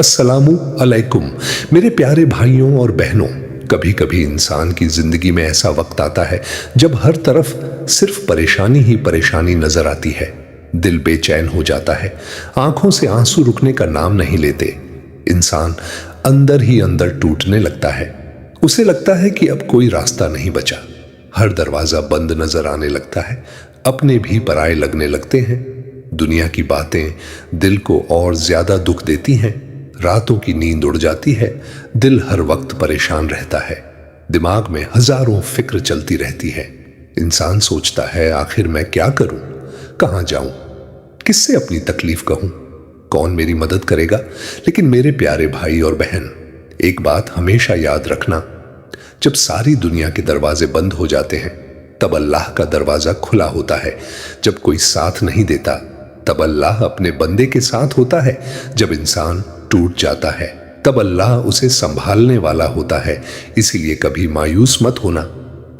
अस्सलामु अलैकुम मेरे प्यारे भाइयों और बहनों। कभी कभी इंसान की जिंदगी में ऐसा वक्त आता है जब हर तरफ सिर्फ परेशानी ही परेशानी नजर आती है। दिल बेचैन हो जाता है, आंखों से आंसू रुकने का नाम नहीं लेते। इंसान अंदर ही अंदर टूटने लगता है। उसे लगता है कि अब कोई रास्ता नहीं बचा। हर दरवाजा बंद नजर आने लगता है, अपने भी पराये लगने लगते हैं। दुनिया की बातें दिल को और ज्यादा दुख देती हैं। रातों की नींद उड़ जाती है, दिल हर वक्त परेशान रहता है। दिमाग में हजारों फिक्र चलती रहती है। इंसान सोचता है, आखिर मैं क्या करूं, कहां जाऊं, किससे अपनी तकलीफ कहूं, कौन मेरी मदद करेगा। लेकिन मेरे प्यारे भाई और बहन, एक बात हमेशा याद रखना, जब सारी दुनिया के दरवाजे बंद हो जाते हैं तब अल्लाह का दरवाजा खुला होता है। जब कोई साथ नहीं देता तब अल्लाह अपने बंदे के साथ होता है। जब इंसान टूट जाता है तब अल्लाह उसे संभालने वाला होता है। इसीलिए कभी मायूस मत होना,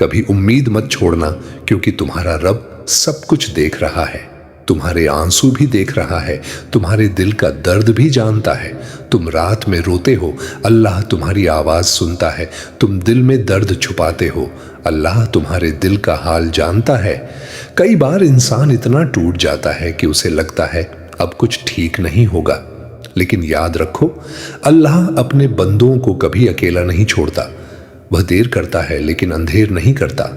कभी उम्मीद मत छोड़ना, क्योंकि तुम्हारा रब सब कुछ देख रहा है। तुम्हारे आंसू भी देख रहा है, तुम्हारे दिल का दर्द भी जानता है। तुम रात में रोते हो, अल्लाह तुम्हारी आवाज सुनता है। तुम दिल में दर्द छुपाते हो, अल्लाह तुम्हारे दिल का हाल जानता है। कई बार इंसान इतना टूट जाता है कि उसे लगता है अब कुछ ठीक नहीं होगा। लेकिन याद रखो, अल्लाह अपने बंदों को कभी अकेला नहीं छोड़ता। वह देर करता है लेकिन अंधेर नहीं करता।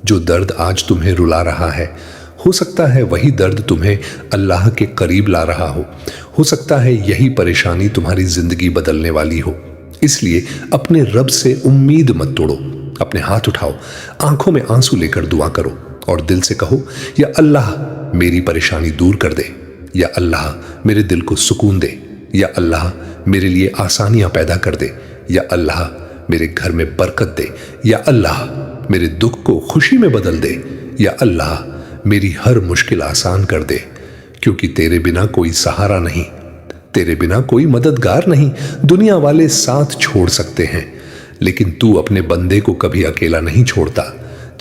जो दर्द आज तुम्हें रुला रहा है, हो सकता है वही दर्द तुम्हें अल्लाह के करीब ला रहा हो सकता है यही परेशानी तुम्हारी जिंदगी बदलने वाली हो। इसलिए अपने रब से उम्मीद मत तोड़ो। अपने हाथ उठाओ, आंखों में आंसू लेकर दुआ करो और दिल से कहो, या अल्लाह मेरी परेशानी दूर कर दे, या अल्लाह मेरे दिल को सुकून दे, या अल्लाह मेरे लिए आसानियां पैदा कर दे, या अल्लाह मेरे घर में बरकत दे, या अल्लाह मेरे दुख को खुशी में बदल दे, या अल्लाह मेरी हर मुश्किल आसान कर दे। क्योंकि तेरे बिना कोई सहारा नहीं, तेरे बिना कोई मददगार नहीं। दुनिया वाले साथ छोड़ सकते हैं, लेकिन तू अपने बंदे को कभी अकेला नहीं छोड़ता।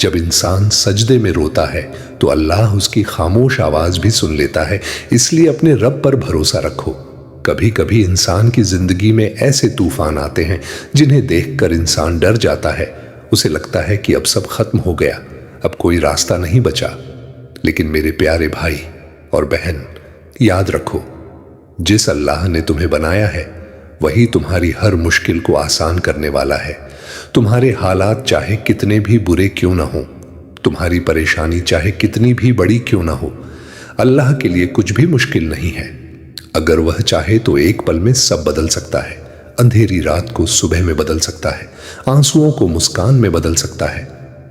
जब इंसान सजदे में रोता है तो अल्लाह उसकी खामोश आवाज भी सुन लेता है। इसलिए अपने रब पर भरोसा रखो। कभी कभी इंसान की जिंदगी में ऐसे तूफान आते हैं जिन्हें देखकर इंसान डर जाता है। उसे लगता है कि अब सब खत्म हो गया, अब कोई रास्ता नहीं बचा। लेकिन मेरे प्यारे भाई और बहन, याद रखो, जिस अल्लाह ने तुम्हें बनाया है वही तुम्हारी हर मुश्किल को आसान करने वाला है। तुम्हारे हालात चाहे कितने भी बुरे क्यों ना हो, तुम्हारी परेशानी चाहे कितनी भी बड़ी क्यों ना हो, अल्लाह के लिए कुछ भी मुश्किल नहीं है। अगर वह चाहे तो एक पल में सब बदल सकता है। अंधेरी रात को सुबह में बदल सकता है, आंसुओं को मुस्कान में बदल सकता है,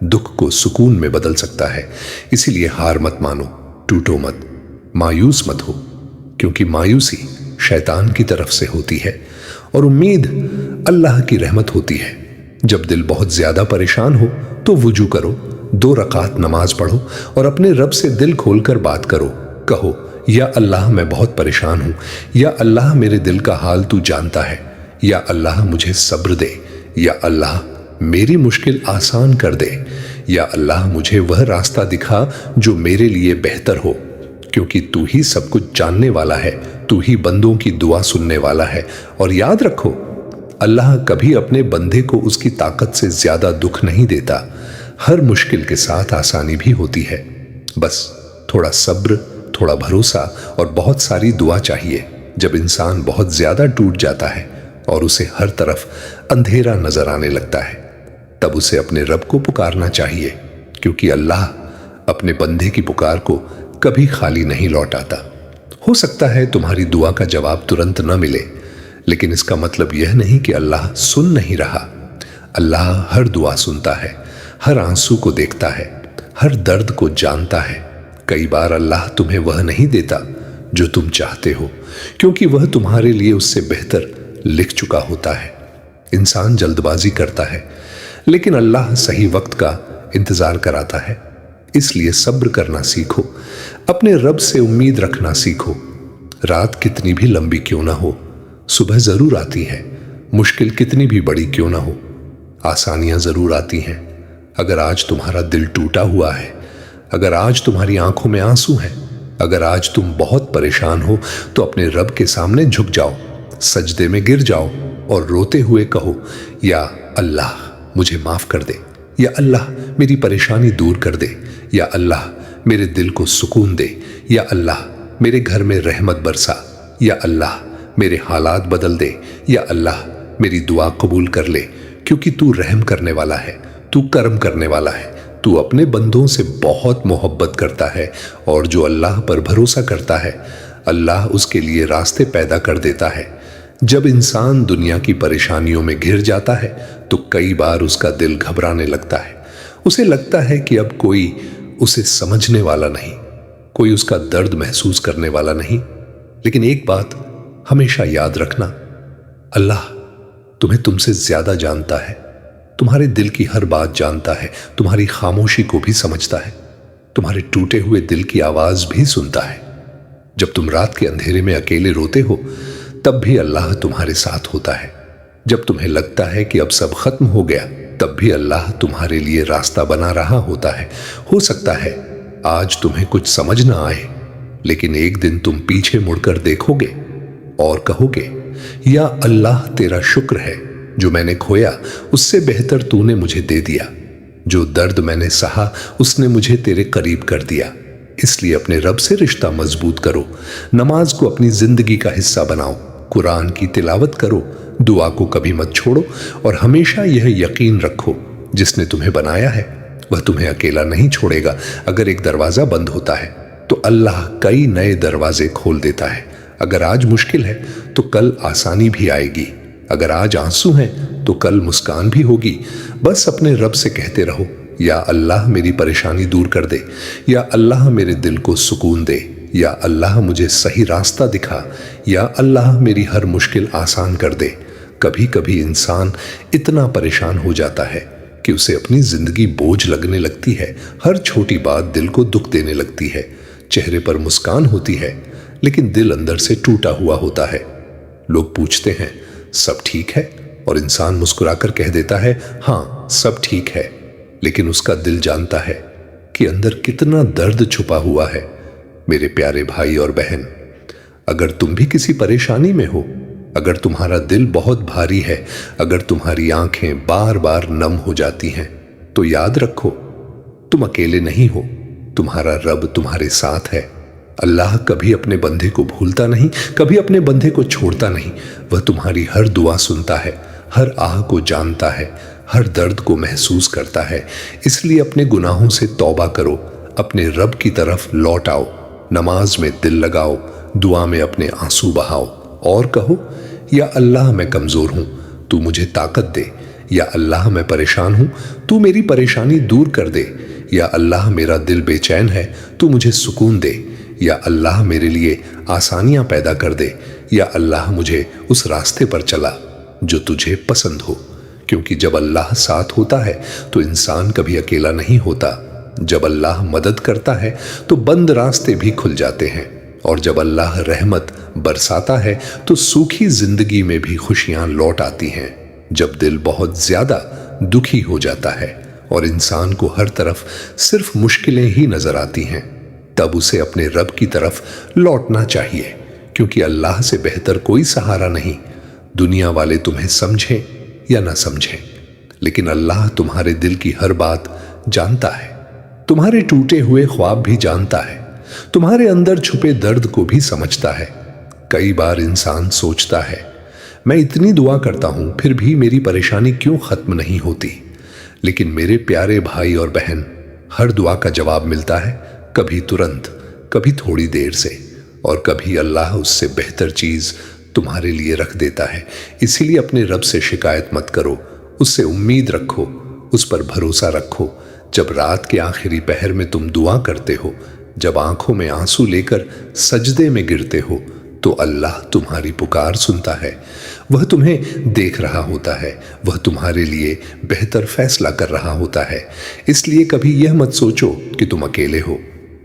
दुख को सुकून में बदल सकता है। इसीलिए हार मत मानो, टूटो मत, मायूस मत हो, क्योंकि मायूसी शैतान की तरफ से होती है और उम्मीद अल्लाह की रहमत होती है। जब दिल बहुत ज्यादा परेशान हो तो वुजू करो, 2 रकात नमाज पढ़ो और अपने रब से दिल खोलकर बात करो। कहो, या अल्लाह मैं बहुत परेशान हूं, या अल्लाह मेरे दिल का हाल तू जानता है, या अल्लाह मुझे सब्र दे, या अल्लाह मेरी मुश्किल आसान कर दे, या अल्लाह मुझे वह रास्ता दिखा जो मेरे लिए बेहतर हो। क्योंकि तू ही सब कुछ जानने वाला है, तू ही बंदों की दुआ सुनने वाला है। और याद रखो, अल्लाह कभी अपने बंदे को उसकी ताकत से ज्यादा दुख नहीं देता। हर मुश्किल के साथ आसानी भी होती है। बस थोड़ा सब्र, थोड़ा भरोसा और बहुत सारी दुआ चाहिए। जब इंसान बहुत ज्यादा टूट जाता है और उसे हर तरफ अंधेरा नजर आने लगता है, तब उसे अपने रब को पुकारना चाहिए, क्योंकि अल्लाह अपने बंदे की पुकार को कभी खाली नहीं लौटाता। हो सकता है तुम्हारी दुआ का जवाब तुरंत न मिले, लेकिन इसका मतलब यह नहीं कि अल्लाह सुन नहीं रहा। अल्लाह हर दुआ सुनता है, हर आंसू को देखता है, हर दर्द को जानता है। कई बार अल्लाह तुम्हें वह नहीं देता जो तुम चाहते हो, क्योंकि वह तुम्हारे लिए उससे बेहतर लिख चुका होता है। इंसान जल्दबाजी करता है, लेकिन अल्लाह सही वक्त का इंतजार कराता है। इसलिए सब्र करना सीखो, अपने रब से उम्मीद रखना सीखो। रात कितनी भी लंबी क्यों ना हो, सुबह जरूर आती है। मुश्किल कितनी भी बड़ी क्यों ना हो, आसानियां जरूर आती हैं। अगर आज तुम्हारा दिल टूटा हुआ है, अगर आज तुम्हारी आंखों में आंसू हैं, अगर आज तुम बहुत परेशान हो, तो अपने रब के सामने झुक जाओ। सजदे में गिर जाओ और रोते हुए कहो, या अल्लाह मुझे माफ कर दे, या अल्लाह मेरी परेशानी दूर कर दे, या अल्लाह मेरे दिल को सुकून दे, या अल्लाह मेरे घर में रहमत बरसा, या अल्लाह मेरे हालात बदल दे, या अल्लाह मेरी दुआ कबूल कर ले, क्योंकि तू रहम करने वाला है, तू करम करने वाला है, तू अपने बंदों से बहुत मोहब्बत करता है, और जो अल्लाह पर भरोसा करता है अल्लाह उसके लिए रास्ते पैदा कर देता है। जब इंसान दुनिया की परेशानियों में घिर जाता है तो कई बार उसका दिल घबराने लगता है। उसे लगता है कि अब कोई उसे समझने वाला नहीं, कोई उसका दर्द महसूस करने वाला नहीं। लेकिन एक बात हमेशा याद रखना, अल्लाह तुम्हें तुमसे ज्यादा जानता है, तुम्हारे दिल की हर बात जानता है, तुम्हारी खामोशी को भी समझता है, तुम्हारे टूटे हुए दिल की आवाज भी सुनता है। जब तुम रात के अंधेरे में अकेले रोते हो तब भी अल्लाह तुम्हारे साथ होता है। जब तुम्हें लगता है कि अब सब खत्म हो गया तब भी अल्लाह तुम्हारे लिए रास्ता बना रहा होता है। हो सकता है आज तुम्हें कुछ समझ ना आए, लेकिन एक दिन तुम पीछे मुड़कर देखोगे और कहोगे, या अल्लाह तेरा शुक्र है, जो मैंने खोया उससे बेहतर तूने मुझे दे दिया, जो दर्द मैंने सहा उसने मुझे तेरे करीब कर दिया। इसलिए अपने रब से रिश्ता मजबूत करो, नमाज को अपनी जिंदगी का हिस्सा बनाओ, कुरान की तिलावत करो, दुआ को कभी मत छोड़ो, और हमेशा यह यकीन रखो जिसने तुम्हें बनाया है वह तुम्हें अकेला नहीं छोड़ेगा। अगर एक दरवाजा बंद होता है तो अल्लाह कई नए दरवाजे खोल देता है। अगर आज मुश्किल है तो कल आसानी भी आएगी, अगर आज आंसू हैं तो कल मुस्कान भी होगी। बस अपने रब से कहते रहो, या अल्लाह मेरी परेशानी दूर कर दे, या अल्लाह मेरे दिल को सुकून दे, या अल्लाह मुझे सही रास्ता दिखा, या अल्लाह मेरी हर मुश्किल आसान कर दे। कभी कभी इंसान इतना परेशान हो जाता है कि उसे अपनी जिंदगी बोझ लगने लगती है। हर छोटी बात दिल को दुख देने लगती है। चेहरे पर मुस्कान होती है लेकिन दिल अंदर से टूटा हुआ होता है। लोग पूछते हैं सब ठीक है, और इंसान मुस्कुराकर कह देता है हाँ सब ठीक है, लेकिन उसका दिल जानता है कि अंदर कितना दर्द छुपा हुआ है। मेरे प्यारे भाई और बहन, अगर तुम भी किसी परेशानी में हो, अगर तुम्हारा दिल बहुत भारी है, अगर तुम्हारी आंखें बार बार नम हो जाती हैं, तो याद रखो तुम अकेले नहीं हो, तुम्हारा रब तुम्हारे साथ है। अल्लाह कभी अपने बंदे को भूलता नहीं, कभी अपने बंदे को छोड़ता नहीं। वह तुम्हारी हर दुआ सुनता है, हर आह को जानता है, हर दर्द को महसूस करता है। इसलिए अपने गुनाहों से तौबा करो, अपने रब की तरफ लौट आओ, नमाज में दिल लगाओ, दुआ में अपने आंसू बहाओ और कहो, या अल्लाह मैं कमजोर हूं, तू मुझे ताकत दे, या अल्लाह मैं परेशान हूं, तू मेरी परेशानी दूर कर दे, या अल्लाह मेरा दिल बेचैन है, तू मुझे सुकून दे, या अल्लाह मेरे लिए आसानियां पैदा कर दे, या अल्लाह मुझे उस रास्ते पर चला जो तुझे पसंद हो। क्योंकि जब अल्लाह साथ होता है तो इंसान कभी अकेला नहीं होता। जब अल्लाह मदद करता है तो बंद रास्ते भी खुल जाते हैं, और जब अल्लाह रहमत बरसाता है तो सूखी जिंदगी में भी खुशियां लौट आती हैं। जब दिल बहुत ज्यादा दुखी हो जाता है और इंसान को हर तरफ सिर्फ मुश्किलें ही नजर आती हैं, तब उसे अपने रब की तरफ लौटना चाहिए, क्योंकि अल्लाह से बेहतर कोई सहारा नहीं। दुनिया वाले तुम्हें समझें या ना समझें, लेकिन अल्लाह तुम्हारे दिल की हर बात जानता है, तुम्हारे टूटे हुए ख्वाब भी जानता है, तुम्हारे अंदर छुपे दर्द को भी समझता है। कई बार इंसान सोचता है मैं इतनी दुआ करता हूं फिर भी मेरी परेशानी क्यों खत्म नहीं होती। लेकिन मेरे प्यारे भाई और बहन, हर दुआ का जवाब मिलता है, कभी तुरंत, कभी थोड़ी देर से, और कभी अल्लाह उससे बेहतर चीज तुम्हारे लिए रख देता है। इसीलिए अपने रब से शिकायत मत करो, उससे उम्मीद रखो, उस पर भरोसा रखो। जब रात के आखिरी पहर में तुम दुआ करते हो, जब आंखों में आंसू लेकर सजदे में गिरते हो, तो अल्लाह तुम्हारी पुकार सुनता है। वह तुम्हें देख रहा होता है, वह तुम्हारे लिए बेहतर फैसला कर रहा होता है। इसलिए कभी यह मत सोचो कि तुम अकेले हो,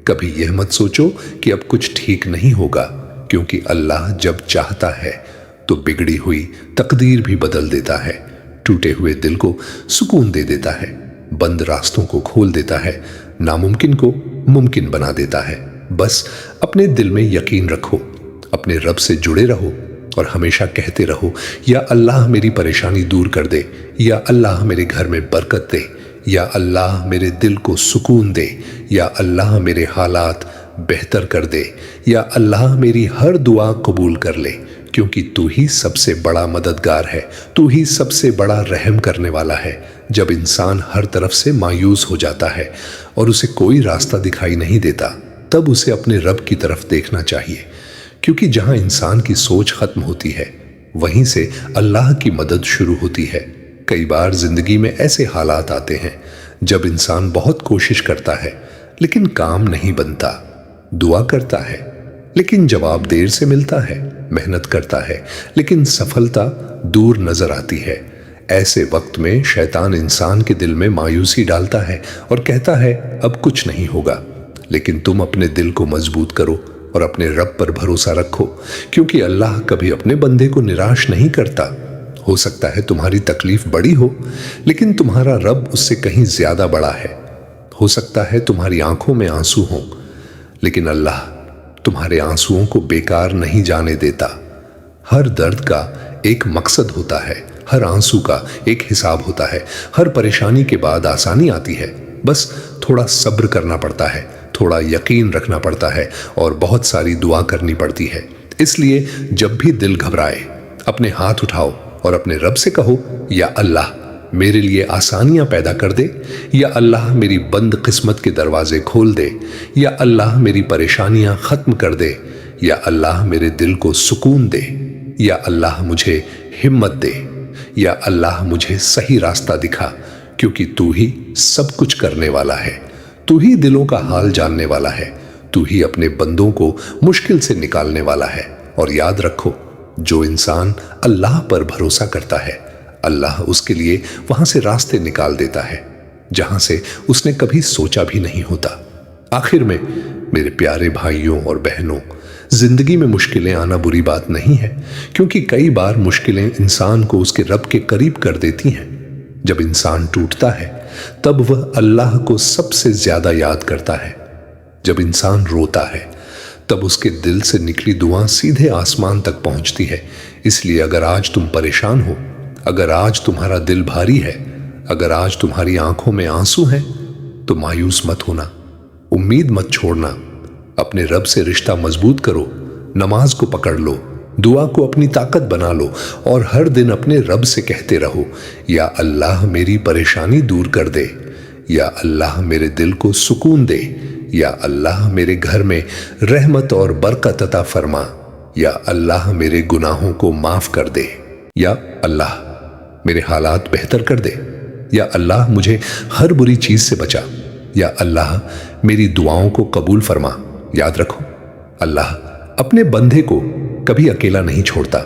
कभी यह मत सोचो कि अब कुछ ठीक नहीं होगा, क्योंकि अल्लाह जब चाहता है तो बिगड़ी हुई तकदीर भी बदल देता है, टूटे हुए दिल को सुकून दे देता है, बंद रास्तों को खोल देता है, नामुमकिन को मुमकिन बना देता है। बस अपने दिल में यकीन रखो, अपने रब से जुड़े रहो, اور ہمیشہ کہتے رہو یا اللہ میری پریشانی دور کر دے، یا اللہ میرے گھر میں برکت دے، یا اللہ میرے دل کو سکون دے، یا اللہ میرے حالات بہتر کر دے، یا اللہ میری ہر دعا قبول کر لے، کیونکہ تو ہی سب سے بڑا مددگار ہے، تو ہی سب سے بڑا رحم کرنے والا ہے۔ جب انسان ہر طرف سے مایوس ہو جاتا ہے اور اسے کوئی راستہ دکھائی نہیں دیتا، تب اسے اپنے رب کی طرف دیکھنا چاہیے، کیونکہ جہاں انسان کی سوچ ختم ہوتی ہے وہیں سے اللہ کی مدد شروع ہوتی ہے۔ کئی بار زندگی میں ایسے حالات آتے ہیں جب انسان بہت کوشش کرتا ہے لیکن کام نہیں بنتا، دعا کرتا ہے لیکن جواب دیر سے ملتا ہے، محنت کرتا ہے لیکن سفلتا دور نظر آتی ہے۔ ایسے وقت میں شیطان انسان کے دل میں مایوسی ڈالتا ہے اور کہتا ہے اب کچھ نہیں ہوگا، لیکن تم اپنے دل کو مضبوط کرو اور اپنے رب پر بھروسہ رکھو، کیونکہ اللہ کبھی اپنے بندے کو نراش نہیں کرتا۔ ہو سکتا ہے تمہاری تکلیف بڑی ہو لیکن تمہارا رب اس سے کہیں زیادہ بڑا ہے۔ ہو سکتا ہے تمہاری آنکھوں میں آنسو ہوں لیکن اللہ تمہارے آنسوؤں کو بیکار نہیں جانے دیتا۔ ہر درد کا ایک مقصد ہوتا ہے، ہر آنسو کا ایک حساب ہوتا ہے، ہر پریشانی کے بعد آسانی آتی ہے۔ بس تھوڑا صبر کرنا پڑتا ہے، تھوڑا یقین رکھنا پڑتا ہے اور بہت ساری دعا کرنی پڑتی ہے۔ اس لیے جب بھی دل گھبرائے اپنے ہاتھ اٹھاؤ اور اپنے رب سے کہو یا اللہ میرے لیے آسانیاں پیدا کر دے، یا اللہ میری بند قسمت کے دروازے کھول دے، یا اللہ میری پریشانیاں ختم کر دے، یا اللہ میرے دل کو سکون دے، یا اللہ مجھے ہمت دے، یا اللہ مجھے صحیح راستہ دکھا، کیونکہ تو ہی سب کچھ کرنے والا ہے، تو ہی دلوں کا حال جاننے والا ہے، تو ہی اپنے بندوں کو مشکل سے نکالنے والا ہے۔ اور یاد رکھو جو انسان اللہ پر بھروسہ کرتا ہے اللہ اس کے لیے وہاں سے راستے نکال دیتا ہے جہاں سے اس نے کبھی سوچا بھی نہیں ہوتا۔ آخر میں میرے پیارے بھائیوں اور بہنوں، زندگی میں مشکلیں آنا بری بات نہیں ہے، کیونکہ کئی بار مشکلیں انسان کو اس کے رب کے قریب کر دیتی ہیں۔ جب انسان ٹوٹتا ہے تب وہ اللہ کو سب سے زیادہ یاد کرتا ہے۔ جب انسان روتا ہے تب اس کے دل سے نکلی دعا سیدھے آسمان تک پہنچتی ہے۔ اس لیے اگر آج تم پریشان ہو، اگر آج تمہارا دل بھاری ہے، اگر آج تمہاری آنکھوں میں آنسو ہیں، تو مایوس مت ہونا، امید مت چھوڑنا، اپنے رب سے رشتہ مضبوط کرو، نماز کو پکڑ لو، دعا کو اپنی طاقت بنا لو اور ہر دن اپنے رب سے کہتے رہو یا اللہ میری پریشانی دور کر دے، یا اللہ میرے دل کو سکون دے، یا اللہ میرے گھر میں رحمت اور برکت عطا فرما، یا اللہ میرے گناہوں کو معاف کر دے، یا اللہ میرے حالات بہتر کر دے، یا اللہ مجھے ہر بری چیز سے بچا، یا اللہ میری دعاؤں کو قبول فرما۔ یاد رکھو اللہ اپنے بندے کو کبھی اکیلا نہیں چھوڑتا۔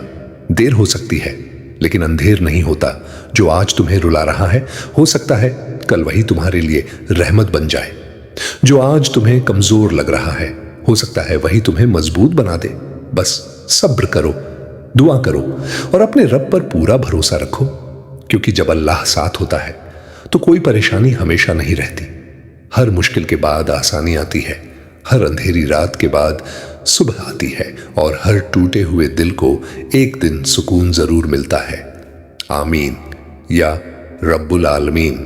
دیر ہو سکتی ہے لیکن اندھیر نہیں ہوتا۔ جو آج تمہیں رلا رہا ہے ہو سکتا ہے کل وہی تمہارے لیے رحمت بن جائے۔ جو آج تمہیں کمزور لگ رہا ہے ہو سکتا ہے وہی تمہیں مضبوط بنا دے۔ بس صبر کرو، دعا کرو اور اپنے رب پر پورا بھروسہ رکھو، کیونکہ جب اللہ ساتھ ہوتا ہے تو کوئی پریشانی ہمیشہ نہیں رہتی۔ ہر مشکل کے بعد آسانی آتی ہے، ہر اندھیری رات کے بعد صبح آتی ہے، اور ہر ٹوٹے ہوئے دل کو ایک دن سکون ضرور ملتا ہے۔ آمین یا رب العالمین۔